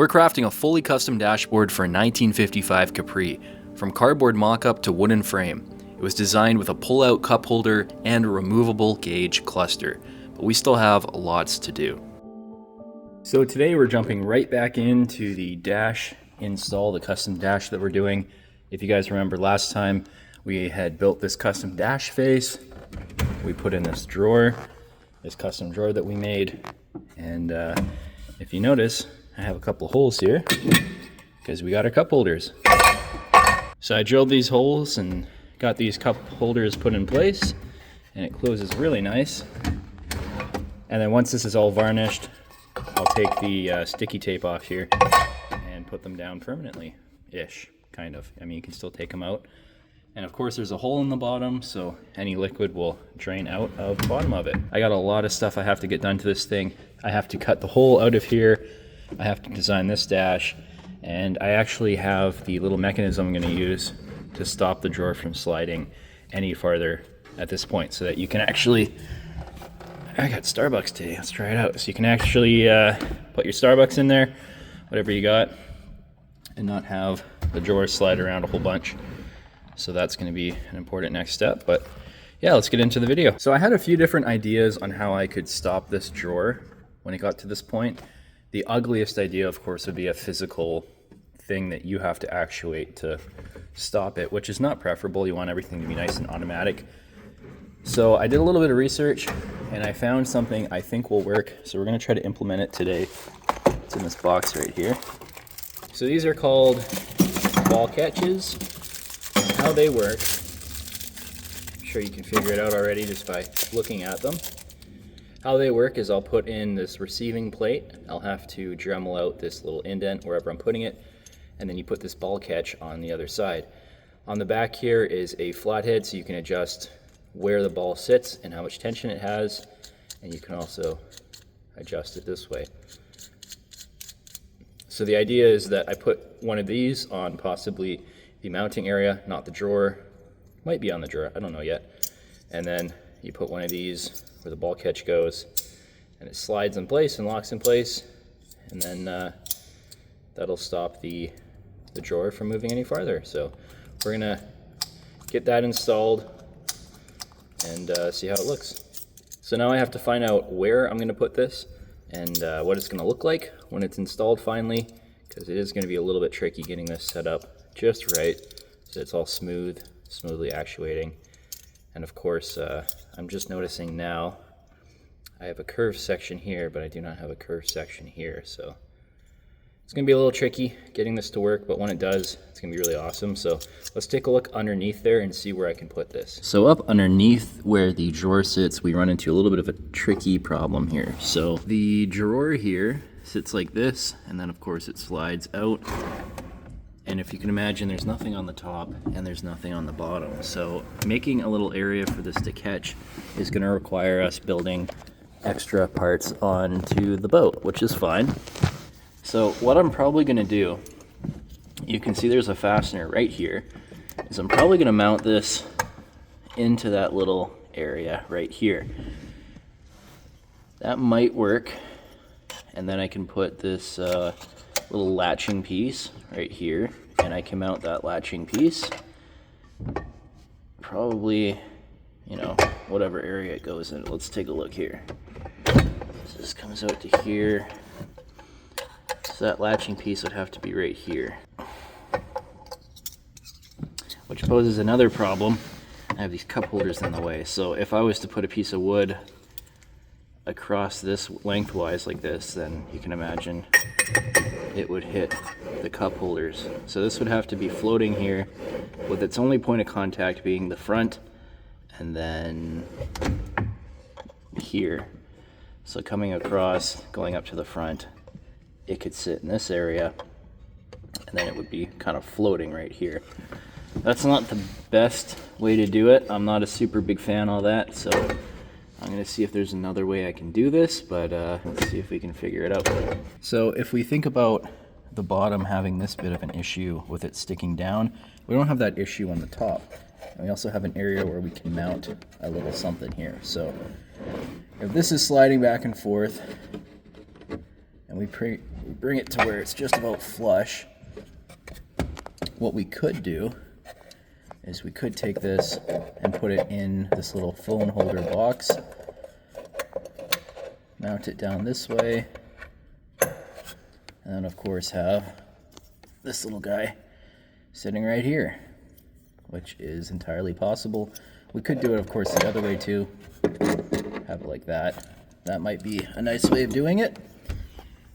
We're crafting a fully custom dashboard for a 1955 Capri, from cardboard mock-up to wooden frame. It was designed with a pull-out cup holder and a removable gauge cluster, but we still have lots to do. So today we're jumping right back into the dash install, the custom dash that we're doing. If you guys remember last time, we had built this custom dash face. We put in this drawer, this custom drawer that we made, and if you notice, I have a couple of holes here because we got our cup holders. So I drilled these holes and got these cup holders put in place, and it closes really nice. And then once this is all varnished, I'll take the sticky tape off here and put them down permanently-ish, kind of. I mean, you can still take them out. And of course there's a hole in the bottom, so any liquid will drain out of the bottom of it. I got a lot of stuff I have to get done to this thing. I have to cut the hole out of here. I have to design this dash. And I actually have the little mechanism I'm going to use to stop the drawer from sliding any farther at this point, so that you can actually, I got Starbucks today, let's try it out. So you can actually put your Starbucks in there, whatever you got, and not have the drawer slide around a whole bunch. So that's going to be an important next step, but yeah, let's get into the video. So I had a few different ideas on how I could stop this drawer when it got to this point. The ugliest idea, of course, would be a physical thing that you have to actuate to stop it, which is not preferable. You want everything to be nice and automatic. So I did a little bit of research and I found something I think will work. So we're going to try to implement it today. It's in this box right here. So these are called ball catches. How they work, I'm sure you can figure it out already just by looking at them. How they work is I'll put in this receiving plate. I'll have to Dremel out this little indent wherever I'm putting it, and then you put this ball catch on the other side. On the back here is a flathead, so you can adjust where the ball sits and how much tension it has, and you can also adjust it this way. So the idea is that I put one of these on possibly the mounting area, not the drawer. Might be on the drawer, I don't know yet. And then you put one of these where the ball catch goes, and it slides in place and locks in place, and then that'll stop the drawer from moving any farther. So we're gonna get that installed and see how it looks. So now I have to find out where I'm gonna put this and what it's gonna look like when it's installed finally, because it is gonna be a little bit tricky getting this set up just right so it's all smoothly actuating. And of course, I'm just noticing now I have a curved section here, but I do not have a curved section here, so it's gonna be a little tricky getting this to work, but when it does, it's gonna be really awesome. So let's take a look underneath there and see where I can put this. So up underneath where the drawer sits, we run into a little bit of a tricky problem here. So the drawer here sits like this, and then of course it slides out. And if you can imagine, there's nothing on the top and there's nothing on the bottom. So making a little area for this to catch is going to require us building extra parts onto the boat, which is fine. So what I'm probably going to do, you can see there's a fastener right here, is I'm probably going to mount this into that little area right here. That might work. And then I can put this little latching piece right here, and I can mount that latching piece probably, you know, whatever area it goes in. Let's take a look here. So this comes out to here, so that latching piece would have to be right here, which poses another problem. I have these cup holders in the way, so if I was to put a piece of wood across this lengthwise like this, then you can imagine it would hit the cup holders. So this would have to be floating here with its only point of contact being the front and then here. So coming across, going up to the front, it could sit in this area and then it would be kind of floating right here. That's not the best way to do it. I'm not a super big fan of that, so I'm going to see if there's another way I can do this, but let's see if we can figure it out. So if we think about the bottom having this bit of an issue with it sticking down, we don't have that issue on the top. And we also have an area where we can mount a little something here. So if this is sliding back and forth, and we we bring it to where it's just about flush. What we could do is we could take this and put it in this little phone holder box, mount it down this way, and then of course have this little guy sitting right here, which is entirely possible. We could do it, of course, the other way too, have it like that. That might be a nice way of doing it.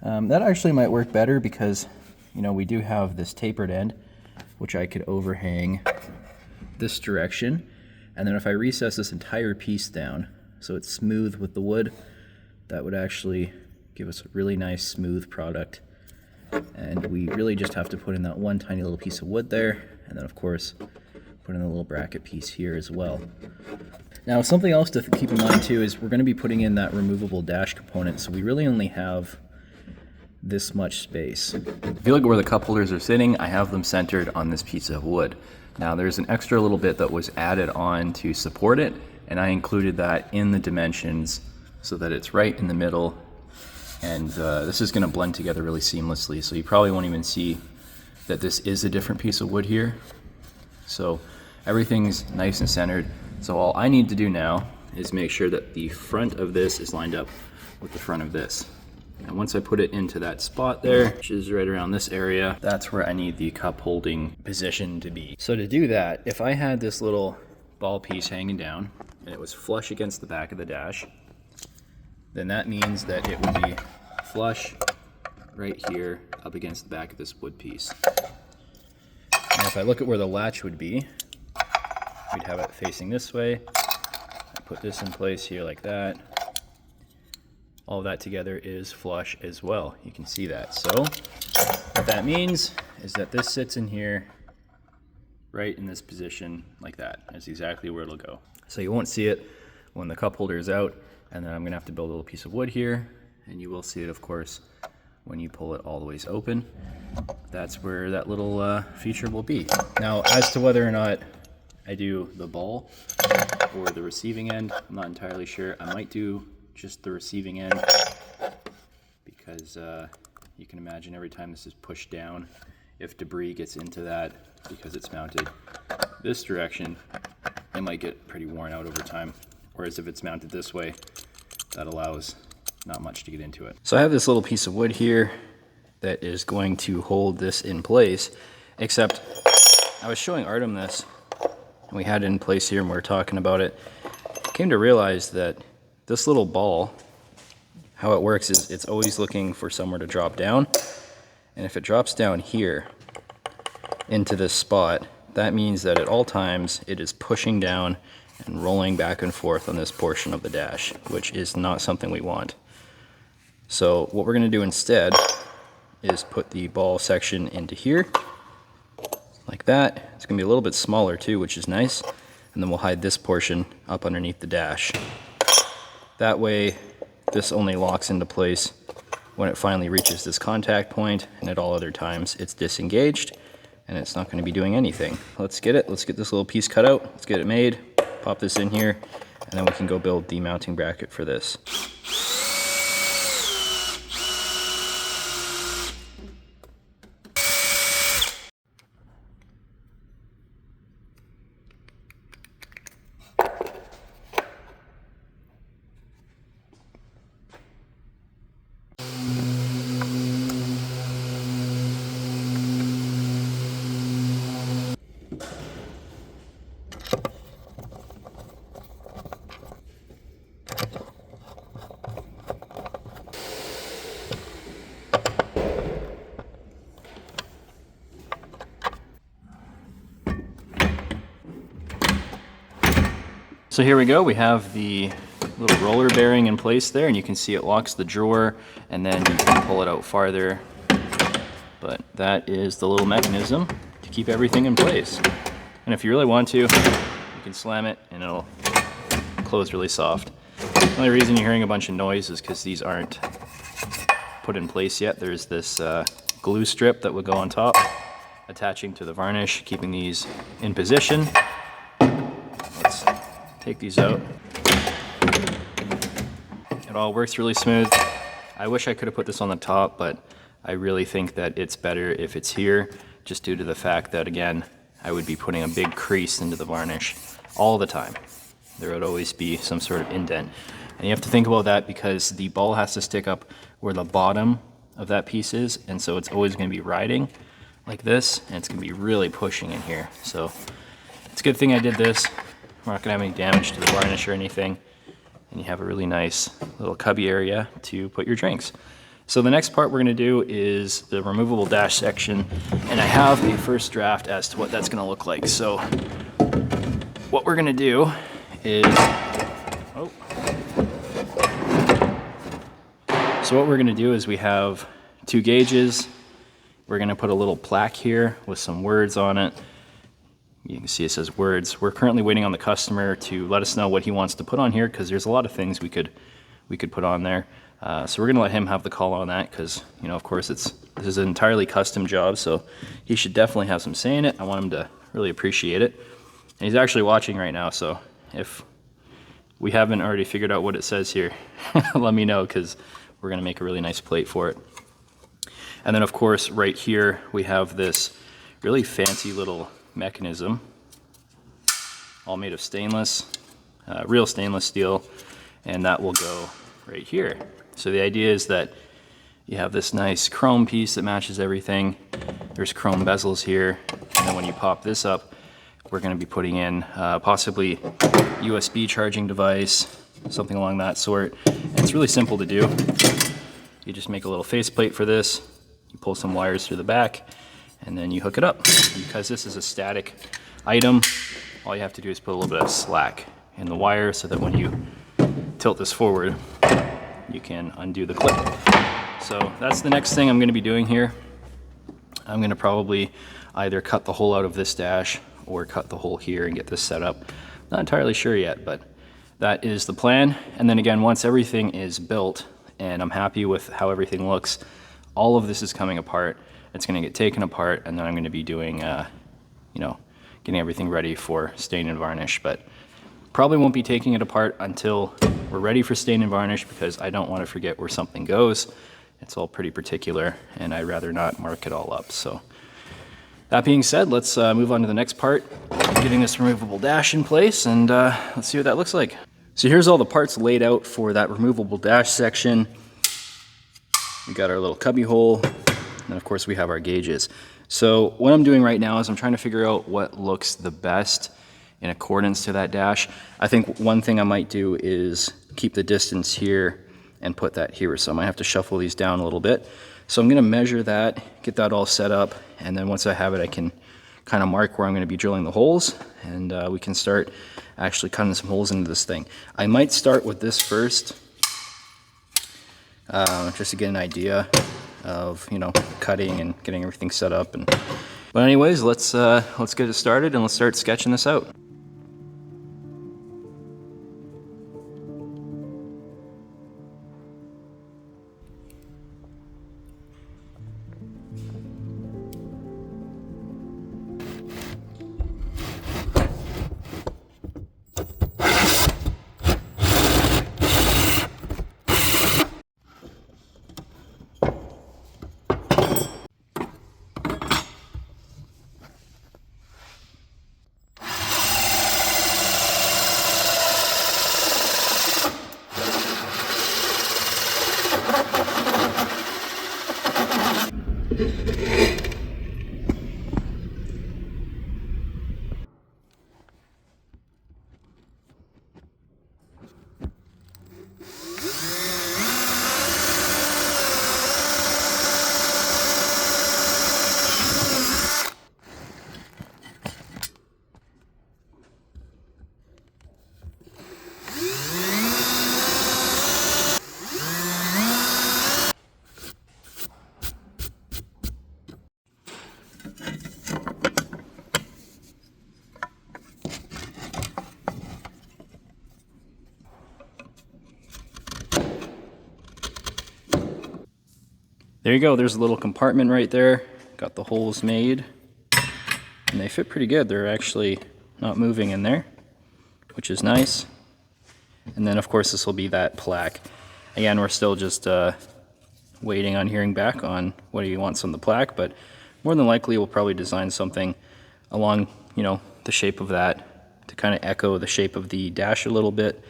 That actually might work better because, you know, we do have this tapered end, which I could overhang this direction, and then if I recess this entire piece down so it's smooth with the wood, that would actually give us a really nice smooth product. And we really just have to put in that one tiny little piece of wood there, and then of course put in a little bracket piece here as well. Now something else to keep in mind too is we're going to be putting in that removable dash component, so we really only have this much space. If you look at where the cup holders are sitting, I have them centered on this piece of wood. Now there's an extra little bit that was added on to support it, and I included that in the dimensions so that it's right in the middle, and this is going to blend together really seamlessly, so you probably won't even see that this is a different piece of wood here. So everything's nice and centered. So all I need to do now is make sure that the front of this is lined up with the front of this. And once I put it into that spot there, which is right around this area, that's where I need the cup holding position to be. So to do that, if I had this little ball piece hanging down and it was flush against the back of the dash, then that means that it would be flush right here up against the back of this wood piece. And if I look at where the latch would be, we'd have it facing this way. I put this in place here like that. All of that together is flush as well. You can see that. So what that means is that this sits in here right in this position like that. That's exactly where it'll go. So you won't see it when the cup holder is out, and then I'm gonna have to build a little piece of wood here, and you will see it, of course, when you pull it all the ways open. That's where that little feature will be. Now, as to whether or not I do the ball or the receiving end, I'm not entirely sure. I might do just the receiving end because you can imagine every time this is pushed down, if debris gets into that because it's mounted this direction, it might get pretty worn out over time. Whereas if it's mounted this way, that allows not much to get into it. So I have this little piece of wood here that is going to hold this in place, except I was showing Artem this, and we had it in place here and we were talking about it. I came to realize that this little ball, how it works is it's always looking for somewhere to drop down, and if it drops down here into this spot, that means that at all times it is pushing down and rolling back and forth on this portion of the dash, which is not something we want. So what we're going to do instead is put the ball section into here like that. It's going to be a little bit smaller too, which is nice, and then we'll hide this portion up underneath the dash. That way this only locks into place when it finally reaches this contact point, and at all other times it's disengaged and it's not going to be doing anything. Let's get it. Let's get this little piece cut out. Let's get it made. Pop this in here, and then we can go build the mounting bracket for this. So here we go, we have the little roller bearing in place there, and you can see it locks the drawer, and then you can pull it out farther. But that is the little mechanism to keep everything in place. And if you really want to, you can slam it and it'll close really soft. The only reason you're hearing a bunch of noise is because these aren't put in place yet. There's this glue strip that would go on top, attaching to the varnish, keeping these in position. Let's take these out. It all works really smooth. I wish I could have put this on the top, but I really think that it's better if it's here, just due to the fact that, again, I would be putting a big crease into the varnish all the time. There would always be some sort of indent. And you have to think about that because the ball has to stick up where the bottom of that piece is, and so it's always going to be riding like this, and it's going to be really pushing in here. So it's a good thing I did this. We're not going to have any damage to the varnish or anything, and you have a really nice little cubby area to put your drinks. So the next part we're going to do is the removable dash section, and I have a first draft as to what that's going to look like. So what we're going to do is, we have 2 gauges. We're going to put a little plaque here with some words on it. You can see it says words. We're currently waiting on the customer to let us know what he wants to put on here, because there's a lot of things we could put on there. So we're going to let him have the call on that, because, you know, of course, this is an entirely custom job, so he should definitely have some say in it. I want him to really appreciate it. And he's actually watching right now, so if we haven't already figured out what it says here, let me know, because we're going to make a really nice plate for it. And then, of course, right here we have this really fancy little mechanism, all made of stainless, real stainless steel, and that will go right here. So the idea is that you have this nice chrome piece that matches everything. There's chrome bezels here, and then when you pop this up, we're going to be putting in possibly USB charging device, something along that sort. And it's really simple to do. You just make a little faceplate for this, you pull some wires through the back, and then you hook it up. And because this is a static item, all you have to do is put a little bit of slack in the wire so that when you tilt this forward, you can undo the clip. So that's the next thing I'm going to be doing here. I'm going to probably either cut the hole out of this dash or cut the hole here and get this set up. Not entirely sure yet, but that is the plan. And then again, once everything is built and I'm happy with how everything looks, all of this is coming apart. It's going to get taken apart, and then I'm going to be doing, you know, getting everything ready for stain and varnish. But probably won't be taking it apart until we're ready for stain and varnish, because I don't want to forget where something goes. It's all pretty particular, and I'd rather not mark it all up. So that being said, let's move on to the next part, getting this removable dash in place, and let's see what that looks like. So here's all the parts laid out for that removable dash section. We got our little cubby hole, and of course we have our gauges. So what I'm doing right now is I'm trying to figure out what looks the best in accordance to that dash. I think one thing I might do is keep the distance here and put that here. So I might have to shuffle these down a little bit. So I'm gonna measure that, get that all set up, and then once I have it, I can kind of mark where I'm gonna be drilling the holes, and we can start actually cutting some holes into this thing. I might start with this first, just to get an idea of, you know, cutting and getting everything set up. But anyways, let's get it started and let's start sketching this out. There you go, there's a little compartment right there. Got the holes made, and they fit pretty good. They're actually not moving in there, which is nice. And then of course this will be that plaque. Again, we're still just waiting on hearing back on what he wants on the plaque, but more than likely we'll probably design something along, you know, the shape of that to kind of echo the shape of the dash a little bit,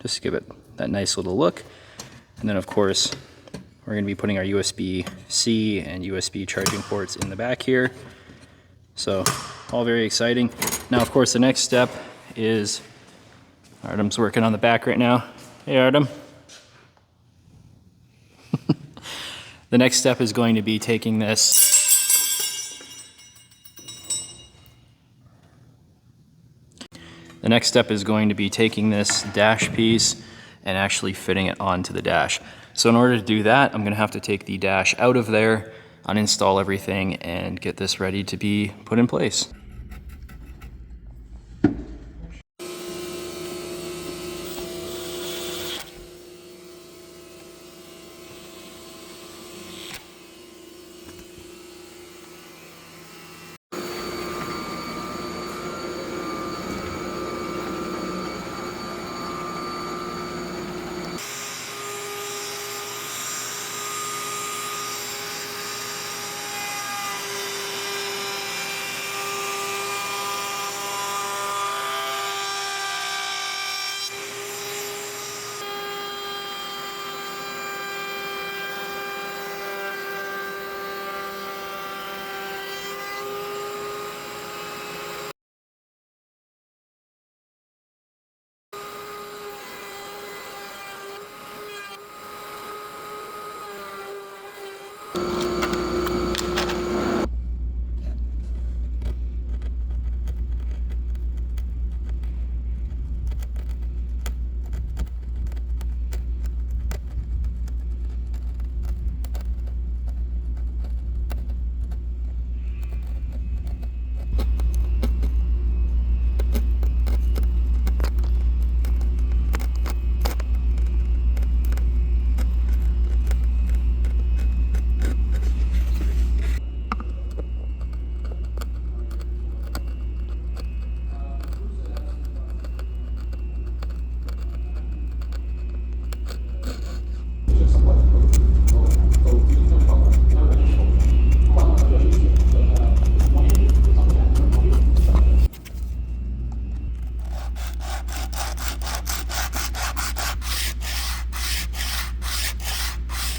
just to give it that nice little look. And then of course we're going to be putting our USB-C and USB charging ports in the back here. So all very exciting. Now of course the next step is, Artem's working on the back right now. Hey Artem. The next step is going to be taking this. The next step is going to be taking this dash piece and actually fitting it onto the dash. So in order to do that, I'm going to have to take the dash out of there, uninstall everything, and get this ready to be put in place.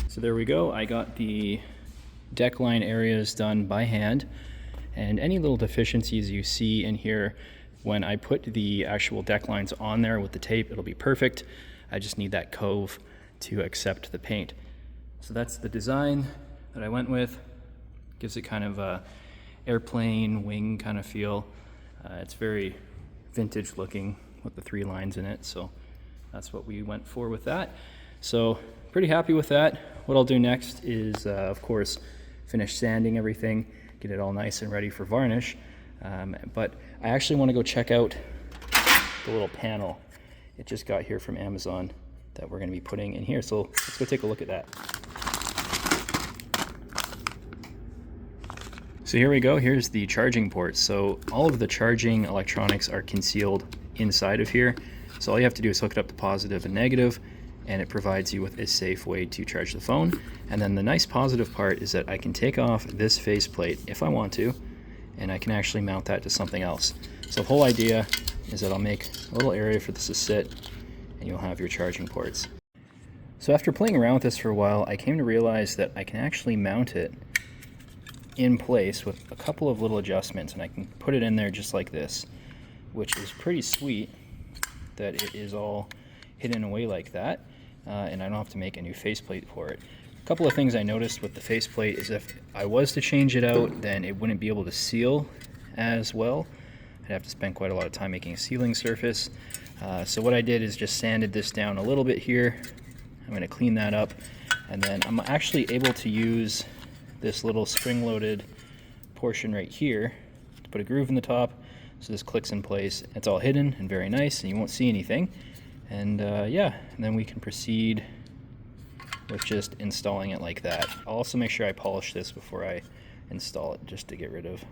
So there we go. I got the deck line areas done by hand, and any little deficiencies you see in here, when I put the actual deck lines on there with the tape, it'll be perfect. I just need that cove to accept the paint. So that's the design that I went with. Gives it kind of a airplane wing kind of feel. It's very vintage looking with the 3 lines in it, so that's what we went for with that. So pretty happy with that. What I'll do next is, of course, finish sanding everything, get it all nice and ready for varnish. But I actually want to go check out the little panel it just got here from Amazon that we're going to be putting in here. So let's go take a look at that. So here we go. Here's the charging port. So all of the charging electronics are concealed inside of here. So all you have to do is hook it up to positive and negative, and it provides you with a safe way to charge the phone. And then the nice positive part is that I can take off this faceplate if I want to, and I can actually mount that to something else. So the whole idea is that I'll make a little area for this to sit, and you'll have your charging ports. So after playing around with this for a while, I came to realize that I can actually mount it in place with a couple of little adjustments, and I can put it in there just like this, which is pretty sweet that it is all hidden away like that, and I don't have to make a new faceplate for it. A couple of things I noticed with the faceplate is if I was to change it out, then it wouldn't be able to seal as well. I'd have to spend quite a lot of time making a sealing surface. So what I did is just sanded this down a little bit here. I'm going to clean that up, and then I'm actually able to use this little spring-loaded portion right here to put a groove in the top, so this clicks in place. It's all hidden and very nice, and you won't see anything. And yeah, and then we can proceed with just installing it like that. I'll also make sure I polish this before I install it, just to get rid of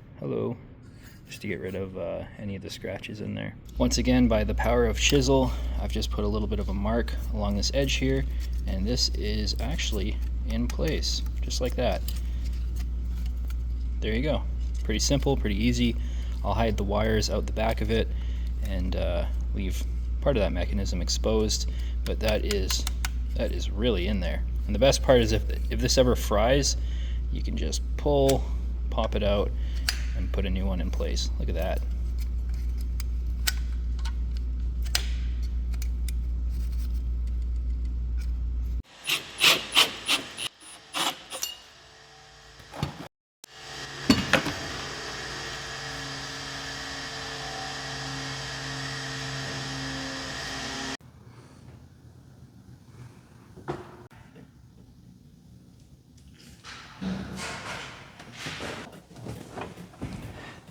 just to get rid of any of the scratches in there. Once again, by the power of chisel, I've just put a little bit of a mark along this edge here, and this is actually in place, just like that. There you go. Pretty simple, pretty easy. I'll hide the wires out the back of it and leave part of that mechanism exposed, but that is really in there. And the best part is if this ever fries, you can just pull, pop it out, and put a new one in place. Look at that.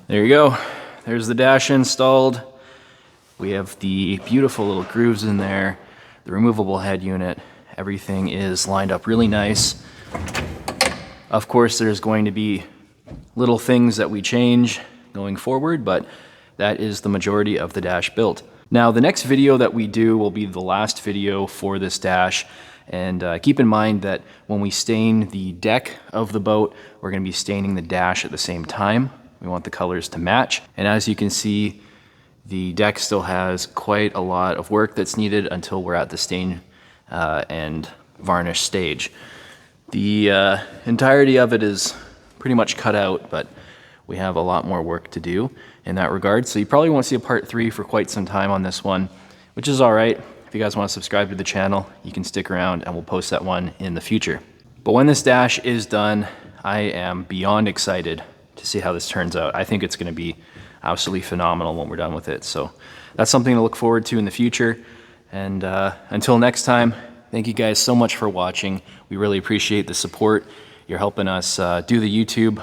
There you go. There's the dash installed. We have the beautiful little grooves in there, the removable head unit. Everything is lined up really nice. Of course, there's going to be little things that we change going forward, but that is the majority of the dash built. Now, the next video that we do will be the last video for this dash. And keep in mind that when we stain the deck of the boat, we're going to be staining the dash at the same time. We want the colors to match. And as you can see, the deck still has quite a lot of work that's needed until we're at the stain and varnish stage. The entirety of it is pretty much cut out, but we have a lot more work to do in that regard. So you probably won't see a part 3 for quite some time on this one, which is all right. If you guys want to subscribe to the channel, you can stick around and we'll post that one in the future. But when this dash is done, I am beyond excited to see how this turns out. I think it's going to be absolutely phenomenal when we're done with it. So that's something to look forward to in the future. And until next time, thank you guys so much for watching. We really appreciate the support. You're helping us do the YouTube,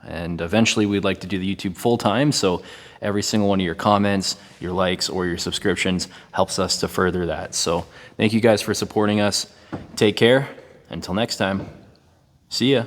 and eventually we'd like to do the YouTube full time. So every single one of your comments, your likes, or your subscriptions helps us to further that. So thank you guys for supporting us. Take care. Until next time, see ya.